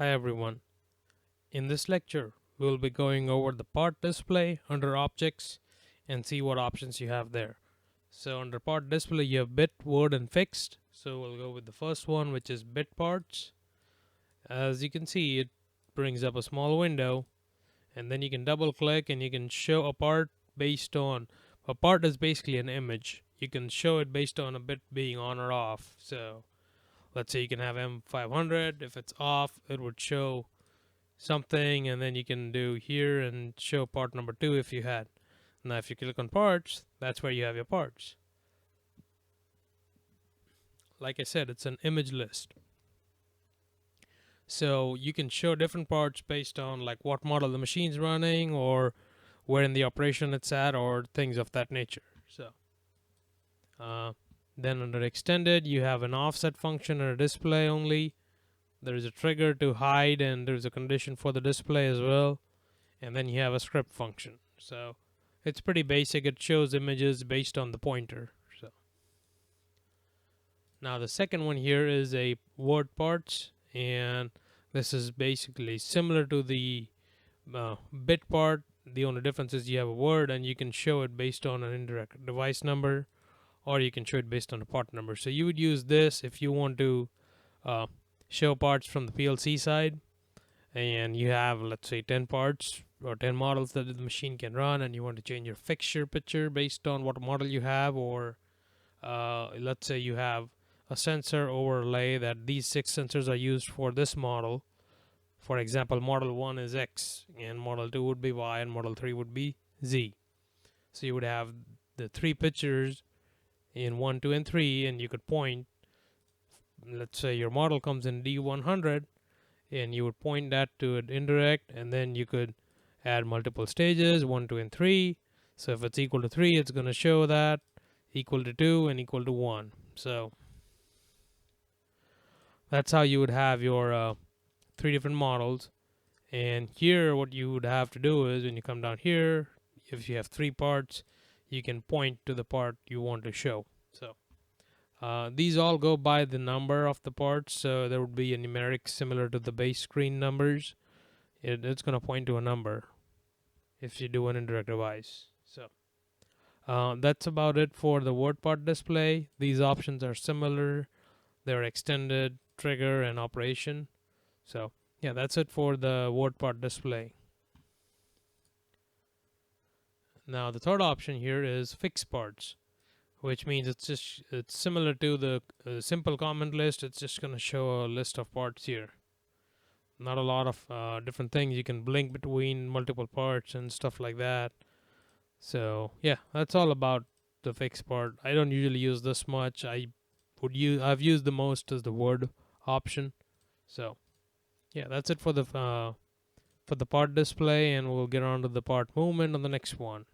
Hi everyone. In this lecture, we will be going over the part display under objects and see what options you have there. So under part display you have bit, word and fixed. So we'll go with the first one, which is bit parts. As you can see, it brings up a small window and then you can double click and you can show a part based on a part is basically an image. You can show it based on a bit being on or off. So let's say you can have M500. If it's off, it would show something, and then you can do here and show part number 2 if you had. Now if you click on parts, that's where you have your parts. Like I said, it's an image list, so you can show different parts based on like what model the machine's running or where in the operation it's at or things of that nature. So then under extended you have an offset function and a display only. There is a trigger to hide and there's a condition for the display as well, and then you have a script function. So it's pretty basic. It shows images based on the pointer. So now the second one here is a word parts, and this is basically similar to the bit part. The only difference is you have a word and you can show it based on an indirect device number, or you can show it based on a part number. So you would use this if you want to uh, show parts from the PLC side, and you have, let's say, 10 parts or 10 models that the machine can run, and you want to change your fixture picture based on what model you have, or let's say you have a sensor overlay that these 6 sensors are used for this model. For example, model 1 is X and model 2 would be Y and model 3 would be Z. So you would have the 3 pictures in 1, 2 and 3, and you could point, let's say your model comes in D100, and you would point that to an indirect, and then you could add multiple stages 1, 2 and 3. So if it's equal to 3, it's going to show that, equal to 2 and equal to 1. So that's how you would have your 3 different models. And here what you would have to do is, when you come down here, if you have 3 parts, you can point to the part you want to show. So these all go by the number of the parts, so there would be a numeric similar to the base screen numbers. It's going to point to a number if you do an indirect device. So that's about it for the word part display. These options are similar. They're extended, trigger, and operation. So yeah, that's it for the word part display. Now the third option here is fixed parts, which means it's similar to the simple comment list. It's just going to show a list of parts here. Not a lot of different things. You can blink between multiple parts and stuff like that. So yeah, that's all about the fixed part. I don't usually use this much. I've used the most as the word option. So yeah, that's it for the part display, and we'll get on to the part movement on the next one.